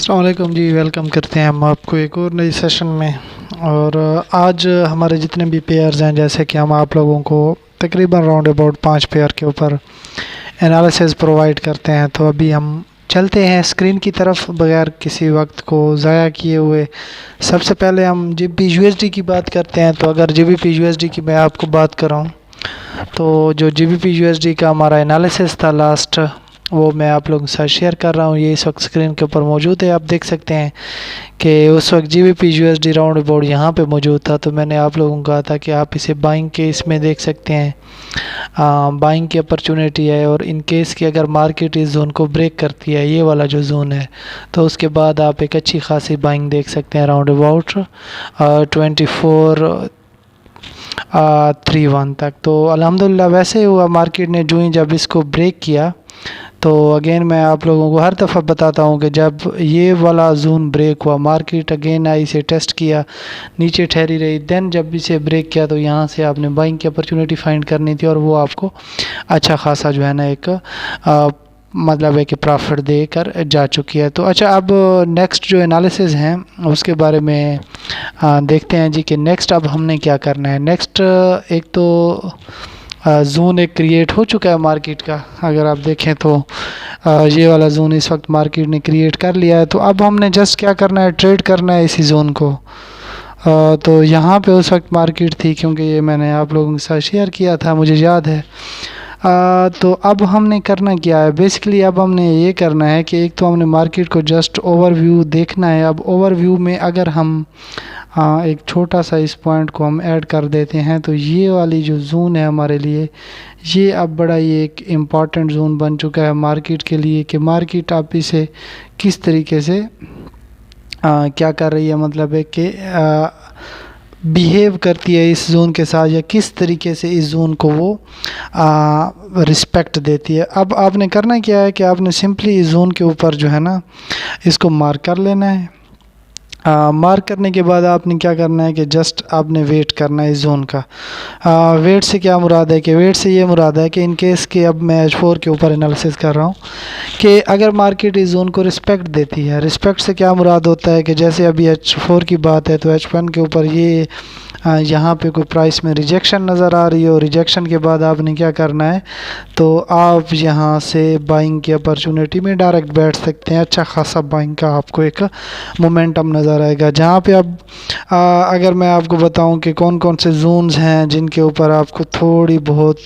अस्सलाम वालेकुम जी। वेलकम करते हैं हम आपको एक और नई सेशन में। और आज हमारे जितने भी पेयर्स हैं, जैसे कि हम आप लोगों को तकरीबन राउंड अबाउट 5 पेयर के ऊपर एनालिसिस प्रोवाइड करते हैं। तो अभी हम चलते हैं स्क्रीन की तरफ बगैर किसी वक्त को ज़ाया किए हुए। सबसे पहले हम जीबीपी यूएसडी की बात करते हैं। तो अगर जीबीपी यूएसडी की मैं आपको बात कराऊँ तो जो जीबीपी यूएसडी का हमारा एनालिसिस था लास्ट, वो मैं आप लोगों के साथ शेयर कर रहा हूँ। ये इस वक्त स्क्रीन के ऊपर मौजूद है। आप देख सकते हैं कि उस वक्त जीबीपी यूएसडी राउंड अबाउट यहाँ पे मौजूद था। तो मैंने आप लोगों को कहा था कि आप इसे बाइंग के इसमें देख सकते हैं, बाइंग की अपॉर्चुनिटी है। और इन केस की अगर मार्केट इस जोन को ब्रेक करती है, ये वाला जो जोन है, तो उसके बाद आप एक अच्छी खासी बाइंग देख सकते हैं राउंड अबाउट 2431 तक। तो अल्हम्दुलिल्लाह वैसे ही हुआ मार्केट ने जो ही जब इसको ब्रेक किया। तो अगेन मैं आप लोगों को हर दफ़ा बताता हूँ कि जब ये वाला जोन ब्रेक हुआ, मार्केट अगेन आई, इसे टेस्ट किया, नीचे ठहरी रही, देन जब इसे ब्रेक किया तो यहाँ से आपने बाइंग की अपॉर्चुनिटी फाइंड करनी थी। और वो आपको अच्छा खासा जो है ना एक मतलब है कि प्रॉफिट देकर जा चुकी है। तो अच्छा, अब नेक्स्ट जो एनालिसिस हैं उसके बारे में देखते हैं जी कि नेक्स्ट अब हमने क्या करना है। नेक्स्ट एक तो जोन एक क्रिएट हो चुका है मार्केट का। अगर आप देखें तो ये वाला जोन इस वक्त मार्केट ने क्रिएट कर लिया है। तो अब हमने जस्ट क्या करना है, ट्रेड करना है इसी जोन को। तो यहाँ पे उस वक्त मार्केट थी, क्योंकि ये मैंने आप लोगों के साथ शेयर किया था, मुझे याद है। तो अब हमने करना क्या है, बेसिकली अब हमने ये करना है कि एक तो हमने मार्केट को जस्ट ओवरव्यू देखना है। अब ओवरव्यू में अगर हम एक छोटा सा इस पॉइंट को हम ऐड कर देते हैं, तो ये वाली जो जोन है हमारे लिए, ये अब बड़ा ये एक इम्पॉर्टेंट जोन बन चुका है मार्केट के लिए कि मार्केट आप इसे किस तरीके से क्या कर रही है, मतलब है कि बिहेव करती है इस जोन के साथ, या किस तरीके से इस जोन को वो रिस्पेक्ट देती है। अब आपने करना क्या है कि आपने सिंपली इस जोन के ऊपर जो है ना इसको मार्क कर लेना है। मार्क करने के बाद आपने क्या करना है कि जस्ट आपने वेट करना है इस जोन का। वेट से क्या मुराद है कि वेट से ये मुराद है कि इन केस के अब मैं H4 के ऊपर एनालिसिस कर रहा हूँ कि अगर मार्केट इस जोन को रिस्पेक्ट देती है। रिस्पेक्ट से क्या मुराद होता है कि जैसे अभी H4 की बात है तो H1 के ऊपर ये यहाँ पे कोई प्राइस में रिजेक्शन नज़र आ रही है, और रिजेक्शन के बाद आपने क्या करना है, तो आप यहाँ से बाइंग की अपॉर्चुनिटी में डायरेक्ट बैठ सकते हैं। अच्छा खासा बाइंग का आपको एक मोमेंटम नज़र आएगा। जहाँ पे अब अगर मैं आपको बताऊं कि कौन कौन से जोन्स हैं जिनके ऊपर आपको थोड़ी बहुत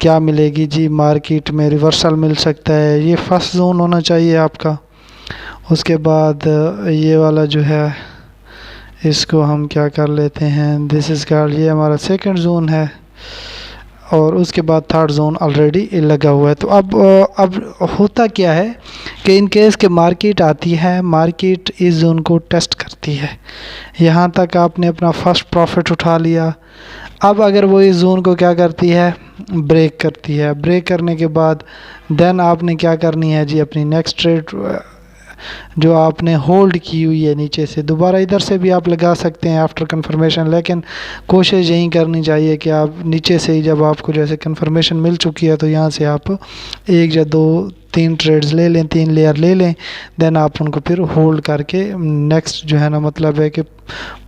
क्या मिलेगी जी, मार्केट में रिवर्सल मिल सकता है। ये फर्स्ट जोन होना चाहिए आपका। उसके बाद ये वाला जो है इसको हम क्या कर लेते हैं, दिस इज़ कॉल्ड, ये हमारा सेकंड जोन है। और उसके बाद थर्ड जोन ऑलरेडी लगा हुआ है। तो अब होता क्या है कि इन केस के मार्केट आती है, मार्केट इस जोन को टेस्ट करती है, यहाँ तक आपने अपना फर्स्ट प्रॉफिट उठा लिया। अब अगर वो इस जोन को क्या करती है, ब्रेक करती है, ब्रेक करने के बाद देन आपने क्या करनी है जी, अपनी नेक्स्ट ट्रेड जो आपने होल्ड की हुई है नीचे से, दोबारा इधर से भी आप लगा सकते हैं आफ्टर कंफर्मेशन। लेकिन कोशिश यही करनी चाहिए कि आप नीचे से ही जब आपको जैसे कंफर्मेशन मिल चुकी है तो यहाँ से आप एक या दो तीन ट्रेड्स ले लें, 3 लेयर ले लें, देन आप उनको फिर होल्ड करके नेक्स्ट जो है ना मतलब है कि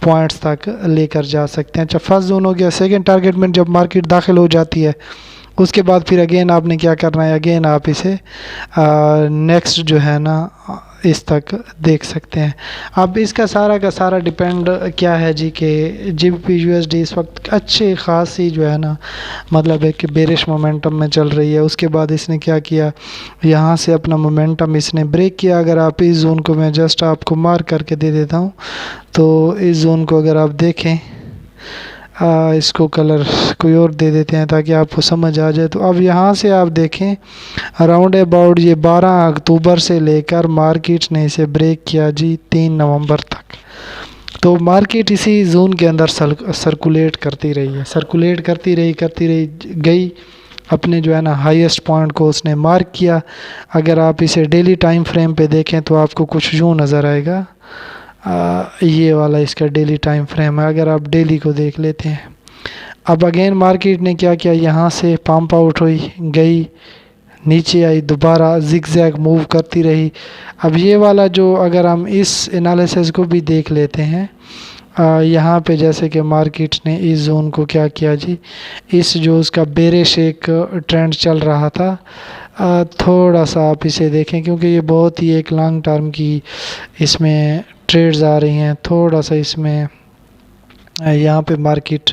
पॉइंट्स तक लेकर जा सकते हैं। अच्छा, फर्स्ट जोन हो गया। सेकेंड टारगेट में जब मार्केट दाखिल हो जाती है उसके बाद फिर अगेन आपने क्या करना है, अगेन आप इसे नेक्स्ट जो है ना इस तक देख सकते हैं। अब इसका सारा का सारा डिपेंड क्या है जी कि जीबीपी यूएसडी इस वक्त अच्छी खासी जो है ना मतलब है कि बेरिश मोमेंटम में चल रही है। उसके बाद इसने क्या किया, यहाँ से अपना मोमेंटम इसने ब्रेक किया। अगर आप इस जोन को मैं जस्ट आपको मार्क करके दे देता हूँ, तो इस जोन को अगर आप देखें, इसको कलर कोई और दे देते हैं ताकि आपको समझ आ जाए। तो अब यहाँ से आप देखें अराउंड अबाउट ये 12 अक्टूबर से लेकर मार्केट ने इसे ब्रेक किया जी 3 नवंबर तक। तो मार्केट इसी जोन के अंदर सर्कुलेट करती रही है, सर्कुलेट करती रही गई, अपने जो है ना हाईएस्ट पॉइंट को उसने मार्क किया। अगर आप इसे डेली टाइम फ्रेम पे देखें तो आपको कुछ यूँ नज़र आएगा, ये वाला इसका डेली टाइम फ्रेम है। अगर आप डेली को देख लेते हैं, अब अगेन मार्केट ने क्या किया, यहाँ से पंप आउट हुई, गई नीचे आई, दोबारा जिगजैग मूव करती रही। अब ये वाला जो अगर हम इस एनालिसिस को भी देख लेते हैं, यहाँ पे जैसे कि मार्केट ने इस जोन को क्या किया जी, इस जो उसका बेरिश एक ट्रेंड चल रहा था, थोड़ा सा आप इसे देखें क्योंकि ये बहुत ही एक लॉन्ग टर्म की इसमें ट्रेड्स आ रही हैं। थोड़ा सा इसमें यहाँ पे मार्केट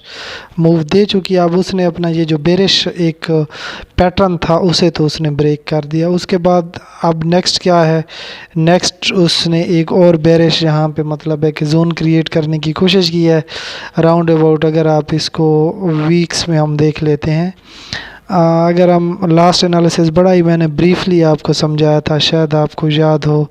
मूव दे चुकी है। अब उसने अपना ये जो बेरिश एक पैटर्न था उसे तो उसने ब्रेक कर दिया। उसके बाद अब नेक्स्ट क्या है, नेक्स्ट उसने एक और बेरिश यहाँ पे मतलब है कि जोन क्रिएट करने की कोशिश की है राउंड अबाउट। अगर आप इसको वीक्स में हम देख लेते हैं, अगर हम लास्ट एनालिसिस बड़ा ही मैंने ब्रीफली आपको समझाया था, शायद आपको याद हो,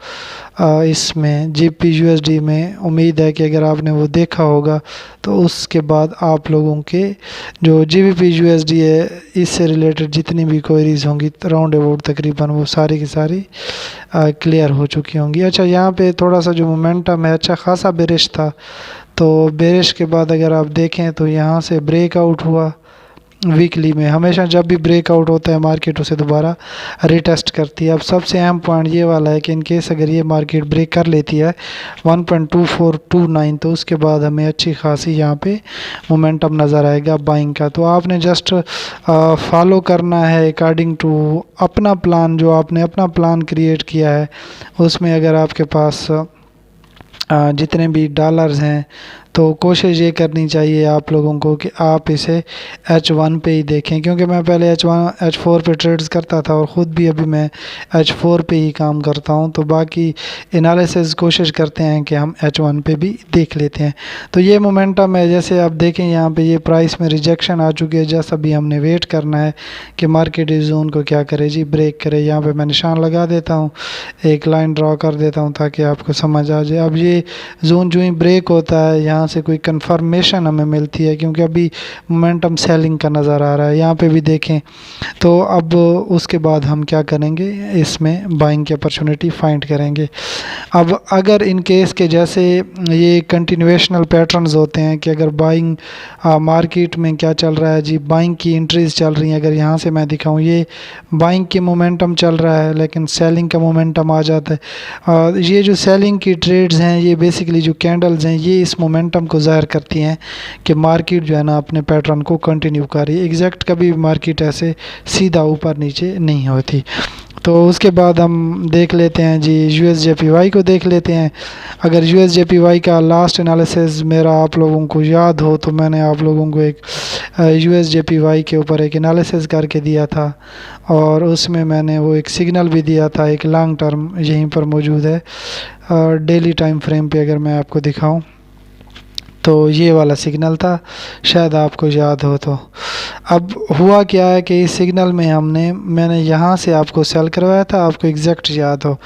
इसमें जीपी यूएसडी में। उम्मीद है कि अगर आपने वो देखा होगा तो उसके बाद आप लोगों के जो जीबीपी यूएसडी है इससे रिलेटेड जितनी भी क्वेरीज होंगी राउंड अबाउट तकरीबन वो सारी की सारी क्लियर हो चुकी होंगी। अच्छा, यहाँ पे थोड़ा सा जो मोमेंटम है अच्छा खासा बेरिश था, तो बेरिश के बाद अगर आप देखें तो यहाँ से ब्रेकआउट हुआ। वीकली में हमेशा जब भी ब्रेकआउट होता है मार्केट उसे दोबारा रिटेस्ट करती है। अब सबसे अहम पॉइंट ये वाला है कि इन केस अगर ये मार्केट ब्रेक कर लेती है 1.2429 तो उसके बाद हमें अच्छी खासी यहाँ पे मोमेंटम नज़र आएगा बाइंग का। तो आपने जस्ट फॉलो करना है अकॉर्डिंग टू अपना प्लान, जो आपने अपना प्लान क्रिएट किया है उसमें अगर आपके पास जितने भी डॉलर्स हैं तो कोशिश ये करनी चाहिए आप लोगों को कि आप इसे H1 पे ही देखें, क्योंकि मैं पहले H4 पे ट्रेड्स करता था और ख़ुद भी अभी मैं H4 पे ही काम करता हूं। तो बाकी एनालिसिस कोशिश करते हैं कि हम H1 पे भी देख लेते हैं। तो ये मोमेंटम है, जैसे आप देखें यहाँ पे ये प्राइस में रिजेक्शन आ चुकी है। जैसा भी हमने वेट करना है कि मार्केट इस जोन को क्या करे जी, ब्रेक करे। यहाँ पर मैं निशान लगा देता हूँ, एक लाइन ड्रॉ कर देता हूँ ताकि आपको समझ आ जाए। अब ये जोन जो ही ब्रेक होता है यहाँ से कोई कंफर्मेशन हमें मिलती है, क्योंकि अभी मोमेंटम सेलिंग का नज़र आ रहा है। यहाँ पे भी देखें तो अब उसके बाद हम क्या करेंगे, इसमें बाइंग की अपॉर्चुनिटी फाइंड करेंगे। अब अगर इन केस के जैसे ये कंटिन्यूएशनल पैटर्न्स होते हैं कि अगर बाइंग मार्केट में क्या चल रहा है जी, बाइंग की एंट्रीज चल रही हैं। अगर यहाँ से मैं दिखाऊँ ये बाइंग की मोमेंटम चल रहा है लेकिन सेलिंग का मोमेंटम आ जाता है। ये जो सेलिंग की ट्रेड्स हैं ये बेसिकली जो कैंडल्स हैं ये इस मोमेंटम को ज़ाहिर करती हैं कि मार्केट जो है ना अपने पैटर्न को कंटिन्यू कर रही है। एग्जैक्ट कभी मार्केट ऐसे सीधा ऊपर नीचे नहीं होती। तो उसके बाद हम देख लेते हैं जी USJPY को देख लेते हैं। अगर USJPY का लास्ट एनालिसिस मेरा आप लोगों को याद हो तो मैंने आप लोगों को एक USJPY के ऊपर एक एनालिसिस करके दिया था और उसमें मैंने वो एक सिग्नल भी दिया था, एक लॉन्ग टर्म यहीं पर मौजूद है। डेली टाइम फ्रेम पे अगर मैं आपको दिखाऊं तो ये वाला सिग्नल था, शायद आपको याद हो। तो अब हुआ क्या है कि इस सिग्नल में मैंने यहाँ से आपको सेल करवाया था, आपको एग्जैक्ट याद हो।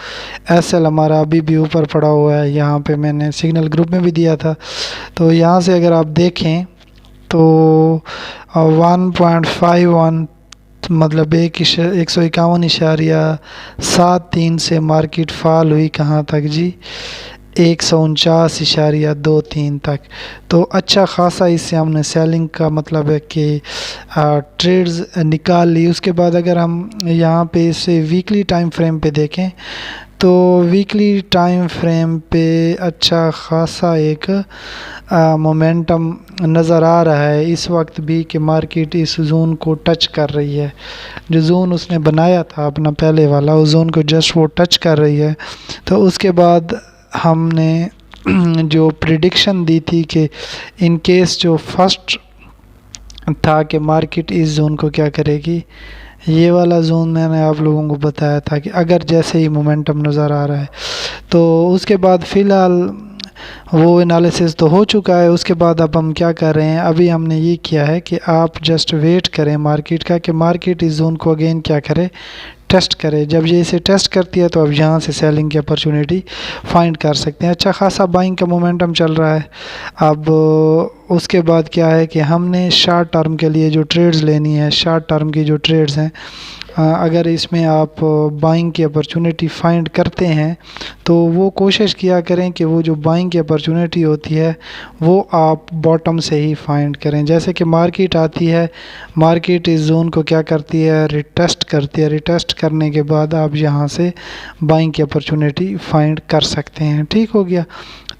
SL हमारा अभी भी ऊपर पड़ा हुआ है, यहाँ पे मैंने सिग्नल ग्रुप में भी दिया था। तो यहाँ से अगर आप देखें तो 1.51 मतलब 151.73 से मार्केट फॉल हुई कहाँ तक जी, 149.23 तक। तो अच्छा खासा इससे हमने सेलिंग का मतलब है कि ट्रेड्स निकाल ली। उसके बाद अगर हम यहाँ पे इसे वीकली टाइम फ्रेम पे देखें तो वीकली टाइम फ्रेम पे अच्छा खासा एक मोमेंटम नज़र आ रहा है इस वक्त भी कि मार्केट इस जोन को टच कर रही है। जो जोन उसने बनाया था अपना पहले वाला, उस जोन को जस्ट वो टच कर रही है। तो उसके बाद हमने जो प्रिडिक्शन दी थी कि इन केस जो फर्स्ट था कि मार्केट इस जोन को क्या करेगी, ये वाला जोन मैंने आप लोगों को बताया था कि अगर जैसे ही मोमेंटम नज़र आ रहा है तो उसके बाद फ़िलहाल वो एनालिसिस तो हो चुका है। उसके बाद अब हम क्या कर रहे हैं, अभी हमने ये किया है कि आप जस्ट वेट करें मार्केट का कि मार्केट इस जोन को अगेन क्या करे, टेस्ट करे। जब ये इसे टेस्ट करती है तो अब यहाँ से सेलिंग की अपॉर्चुनिटी फाइंड कर सकते हैं। अच्छा खासा बाइंग का मोमेंटम चल रहा है। अब उसके बाद क्या है कि हमने शॉर्ट टर्म के लिए जो ट्रेड्स लेनी है, शॉर्ट टर्म की जो ट्रेड्स हैं अगर इसमें आप बाइंग की अपॉर्चुनिटी फाइंड करते हैं तो वो कोशिश किया करें कि वो जो बाइंग की अपॉर्चुनिटी होती है वो आप बॉटम से ही फाइंड करें। जैसे कि मार्केट आती है, मार्केट इस जोन को क्या करती है, रिटेस्ट करती है। रिटेस्ट करने के बाद आप यहाँ से बाइंग की अपॉर्चुनिटी फाइंड कर सकते हैं। ठीक हो गया।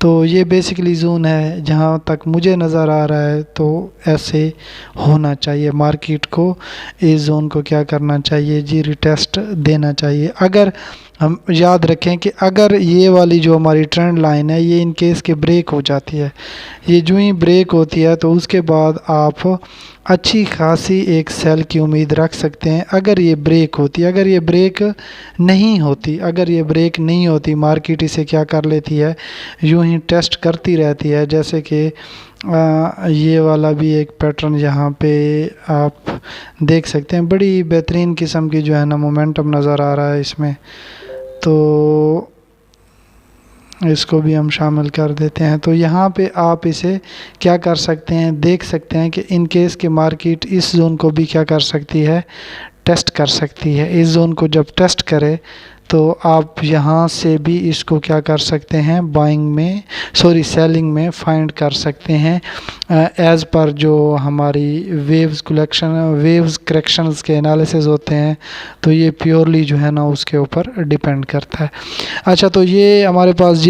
तो ये बेसिकली जोन है जहाँ तक मुझे नज़र आ रहा है, तो ऐसे होना चाहिए। मार्केट को इस जोन को क्या करना चाहिए जी, रिटेस्ट देना चाहिए। अगर हम याद रखें कि अगर ये वाली जो हमारी ट्रेंड लाइन है ये इन केस के ब्रेक हो जाती है, ये जो ही ब्रेक होती है तो उसके बाद आप अच्छी खासी एक सेल की उम्मीद रख सकते हैं। अगर ये ब्रेक होती, अगर ये ब्रेक नहीं होती, अगर ये ब्रेक नहीं होती, मार्केट इसे क्या कर लेती है, यूं ही टेस्ट करती रहती है। जैसे कि ये वाला भी एक पैटर्न यहाँ पे आप देख सकते हैं, बड़ी बेहतरीन किस्म की जो है ना मोमेंटम नज़र आ रहा है इसमें। तो इसको भी हम शामिल कर देते हैं। तो यहाँ पे आप इसे क्या कर सकते हैं, देख सकते हैं कि इन केस के मार्केट इस जोन को भी क्या कर सकती है, टेस्ट कर सकती है। इस जोन को जब टेस्ट करे तो आप यहाँ से भी इसको क्या कर सकते हैं, बाइंग में सेलिंग में फाइंड कर सकते हैं एज़ पर जो हमारी वेव्स करेक्शंस के एनालिसिस होते हैं। तो ये प्योरली जो है ना उसके ऊपर डिपेंड करता है। अच्छा, तो ये हमारे पास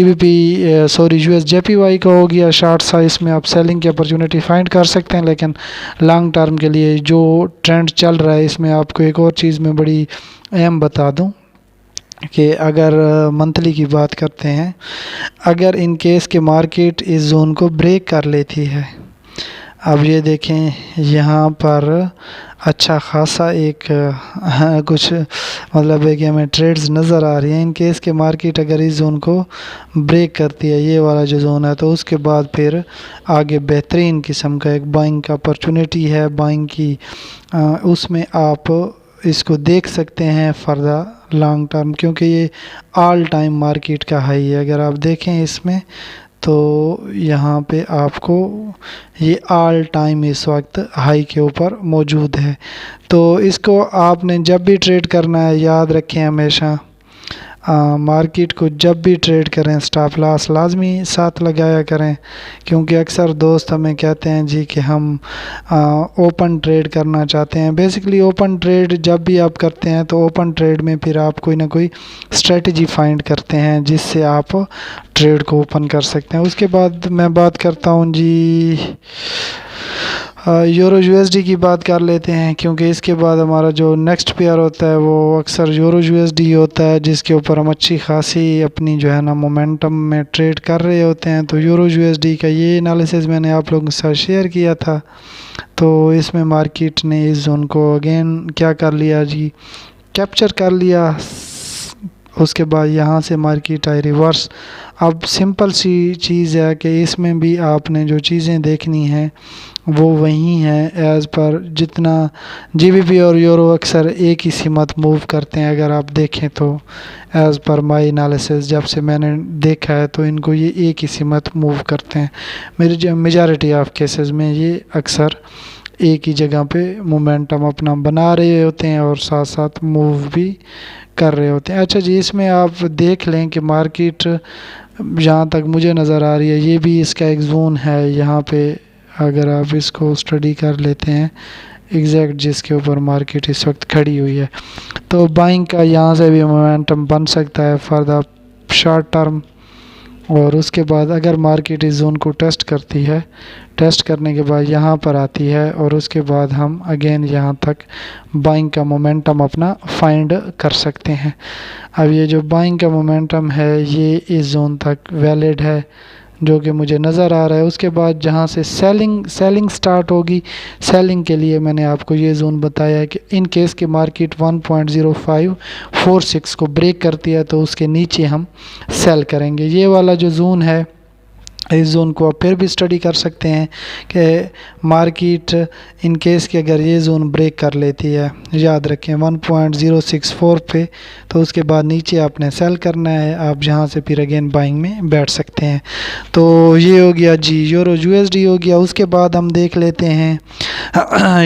USJPY का हो गया शार्ट साइज में आप सेलिंग की अपॉर्चुनिटी फाइंड कर सकते हैं। लेकिन लॉन्ग टर्म के लिए जो ट्रेंड चल रहा है इसमें आपको एक और चीज़ में बड़ी अहम बता दूं कि अगर मंथली की बात करते हैं, अगर इन केस के मार्केट इस जोन को ब्रेक कर लेती है, अब ये देखें यहाँ पर अच्छा खासा एक कुछ मतलब है कि हमें ट्रेड्स नज़र आ रही हैं। इन केस के मार्केट अगर इस जोन को ब्रेक करती है, ये वाला जो जोन है, तो उसके बाद फिर आगे बेहतरीन किस्म का एक बाइंग का अपॉर्चुनिटी है, बाइंग की उसमें आप इसको देख सकते हैं फर्दर लॉन्ग टर्म, क्योंकि ये ऑल टाइम मार्केट का हाई है। अगर आप देखें इसमें तो यहाँ पे आपको ये ऑल टाइम इस वक्त हाई के ऊपर मौजूद है। तो इसको आपने जब भी ट्रेड करना है याद रखें हमेशा मार्केट को जब भी ट्रेड करें स्टॉप लॉस लाजमी साथ लगाया करें, क्योंकि अक्सर दोस्त हमें कहते हैं जी कि हम ओपन ट्रेड करना चाहते हैं। बेसिकली ओपन ट्रेड जब भी आप करते हैं तो ओपन ट्रेड में फिर आप कोई ना कोई स्ट्रेटजी फाइंड करते हैं जिससे आप ट्रेड को ओपन कर सकते हैं। उसके बाद मैं बात करता हूँ जी यूरो USD की बात कर लेते हैं, क्योंकि इसके बाद हमारा जो नेक्स्ट पेयर होता है वो अक्सर यूरो USD होता है, जिसके ऊपर हम अच्छी खासी अपनी जो है ना मोमेंटम में ट्रेड कर रहे होते हैं। तो यूरो USD का ये एनालिसिस मैंने आप लोगों के साथ शेयर किया था। तो इसमें मार्केट ने इस जोन को अगेन क्या कर लिया जी, कैप्चर कर लिया। उसके बाद यहाँ से मार्केट आई रिवर्स। अब सिंपल सी चीज़ है कि इसमें भी आपने जो चीज़ें देखनी हैं वो वही हैं एज़ पर जितना GBP और यूरो अक्सर एक ही सीमत मूव करते हैं। अगर आप देखें तो एज़ पर माई एनालिसिस जब से मैंने देखा है तो इनको ये एक ही सीमत मूव करते हैं। मेरी मेजॉरिटी ऑफ केसेस में ये अक्सर एक ही जगह पे मोमेंटम अपना बना रहे होते हैं और साथ साथ मूव भी कर रहे होते हैं। अच्छा जी, इसमें आप देख लें कि मार्केट जहाँ तक मुझे नज़र आ रही है ये भी इसका एक जोन है। यहाँ पे अगर आप इसको स्टडी कर लेते हैं एग्जैक्ट जिसके ऊपर मार्केट इस वक्त खड़ी हुई है, तो बाइंग का यहाँ से भी मोमेंटम बन सकता है फॉर द शॉर्ट टर्म। और उसके बाद अगर मार्केट इस जोन को टेस्ट करती है, टेस्ट करने के बाद यहाँ पर आती है और उसके बाद हम अगेन यहाँ तक बाइंग का मोमेंटम अपना फाइंड कर सकते हैं। अब ये जो बाइंग का मोमेंटम है ये इस जोन तक वैलिड है जो कि मुझे नज़र आ रहा है। उसके बाद जहाँ से सेलिंग स्टार्ट होगी, सेलिंग के लिए मैंने आपको ये जोन बताया है कि इन केस के मार्केट 1.0546 को ब्रेक करती है तो उसके नीचे हम सेल करेंगे। ये वाला जो जोन है इस जोन को आप फिर भी स्टडी कर सकते हैं कि मार्केट इन केस के अगर ये जोन ब्रेक कर लेती है, याद रखें 1.064 पे, तो उसके बाद नीचे आपने सेल करना है। आप जहां से फिर अगेन बाइंग में बैठ सकते हैं। तो ये हो गया जी यूरो USD हो गया। उसके बाद हम देख लेते हैं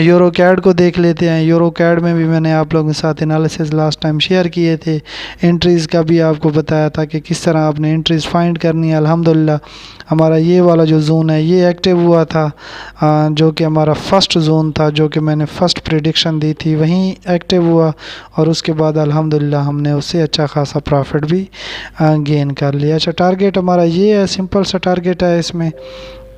यूरो कैड को देख लेते हैं। यूरो कैड में भी मैंने आप लोगों के साथ एनालिसिस लास्ट टाइम शेयर किए थे, एंट्रीज़ का भी आपको बताया था कि किस तरह आपने एंट्रीज़ फाइंड करनी है। अल्हम्दुलिल्लाह हमारा ये वाला जो जोन है ये एक्टिव हुआ था, जो कि हमारा फर्स्ट जोन था, जो कि मैंने फ़र्स्ट प्रेडिक्शन दी थी, वहीं एक्टिव हुआ और उसके बाद अल्हम्दुलिल्लाह हमने उससे अच्छा खासा प्रॉफिट भी गेन कर लिया। अच्छा, टारगेट हमारा ये है, सिंपल सा टारगेट है इसमें।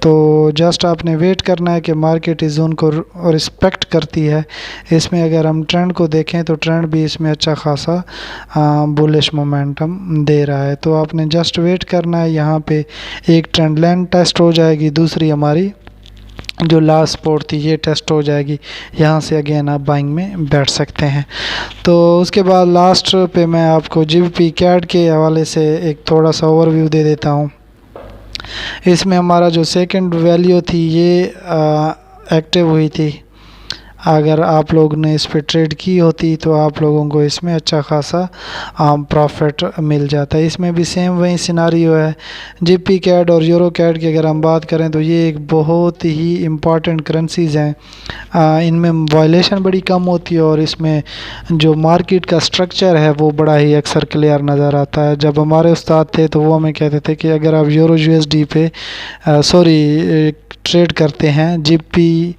तो जस्ट आपने वेट करना है कि मार्केट इस जोन को रिस्पेक्ट करती है। इसमें अगर हम ट्रेंड को देखें तो ट्रेंड भी इसमें अच्छा खासा बुलिश मोमेंटम दे रहा है। तो आपने जस्ट वेट करना है। यहाँ पे एक ट्रेंड लाइन टेस्ट हो जाएगी, दूसरी हमारी जो लास्ट सपोर्ट थी ये टेस्ट हो जाएगी। यहाँ से अगेन आप बाइंग में बैठ सकते हैं। तो उसके बाद लास्ट पे मैं आपको जीबीपी कैड के हवाले से एक थोड़ा सा ओवरव्यू दे देता हूँ। इसमें हमारा जो सेकंड वैल्यू थी ये एक्टिव हुई थी। अगर आप लोग ने इस पे ट्रेड की होती तो आप लोगों को इसमें अच्छा खासा प्रॉफिट मिल जाता है। इसमें भी सेम वही सिनारियो है। जीबीपी कैड और यूरो कैड की अगर हम बात करें तो ये एक बहुत ही इम्पॉर्टेंट करेंसीज़ हैं। इनमें वायलेशन बड़ी कम होती है और इसमें जो मार्केट का स्ट्रक्चर है वो बड़ा ही अक्सर क्लियर नज़र आता है। जब हमारे उस्ताद थे तो वो हमें कहते थे कि अगर आप यूरो यूएसडी पे ट्रेड करते हैं, जीबीपी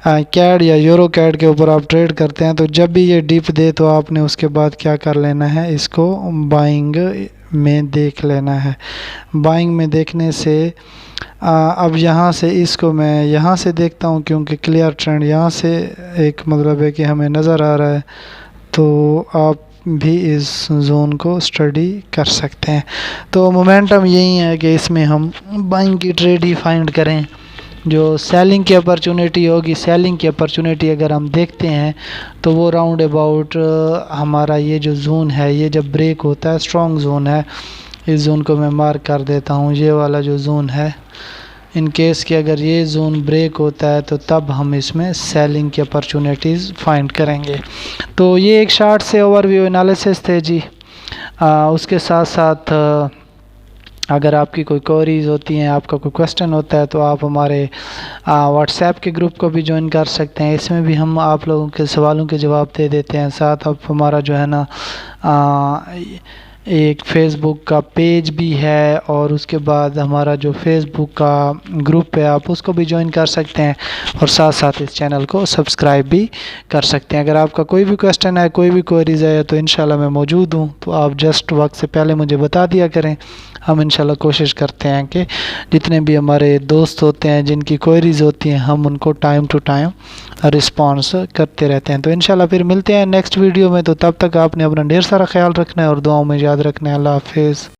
कैड या यूरो कैड के ऊपर आप ट्रेड करते हैं, तो जब भी ये डिप दे तो आपने उसके बाद क्या कर लेना है, इसको बाइंग में देख लेना है। बाइंग में देखने से अब यहाँ से इसको मैं यहाँ से देखता हूँ क्योंकि क्लियर ट्रेंड यहाँ से एक मतलब है कि हमें नज़र आ रहा है। तो आप भी इस जोन को स्टडी कर सकते हैं। तो मोमेंटम यही है कि इसमें हम बाइंग की ट्रेड ही फाइंड करें। जो सेलिंग की अपॉर्चुनिटी होगी, सेलिंग की अपॉर्चुनिटी अगर हम देखते हैं तो वो राउंड अबाउट हमारा ये जो जोन है ये जब ब्रेक होता है, स्ट्रॉन्ग जोन है। इस जोन को मैं मार्क कर देता हूँ, ये वाला जो जोन है। इन केस कि अगर ये जोन ब्रेक होता है तो तब हम इसमें सेलिंग की अपॉर्चुनिटीज़ फाइंड करेंगे। तो ये एक शार्ट से ओवरव्यू एनालिसिस थे जी। उसके साथ साथ अगर आपकी कोई क्वेरीज होती हैं, आपका कोई क्वेश्चन होता है तो आप हमारे व्हाट्सएप के ग्रुप को भी ज्वाइन कर सकते हैं। इसमें भी हम आप लोगों के सवालों के जवाब दे देते हैं। साथ अब हमारा जो है ना एक फ़ेसबुक का पेज भी है और उसके बाद हमारा जो फेसबुक का ग्रुप है आप उसको भी ज्वाइन कर सकते हैं और साथ साथ इस चैनल को सब्सक्राइब भी कर सकते हैं। अगर आपका कोई भी क्वेश्चन है, कोई भी क्वेरीज है तो इंशाल्लाह मैं मौजूद हूँ। तो आप जस्ट वक्त से पहले मुझे बता दिया करें। हम इंशाल्लाह कोशिश करते हैं कि जितने भी हमारे दोस्त होते हैं जिनकी क्वेरीज होती हैं हम उनको टाइम टू टाइम रिस्पॉन्स करते रहते हैं। तो इंशाल्लाह फिर मिलते हैं नेक्स्ट वीडियो में। तो तब तक आपने अपना ढेर सारा ख्याल रखना है और दुआओं में याद रखना है। अल्लाह हाफिज़।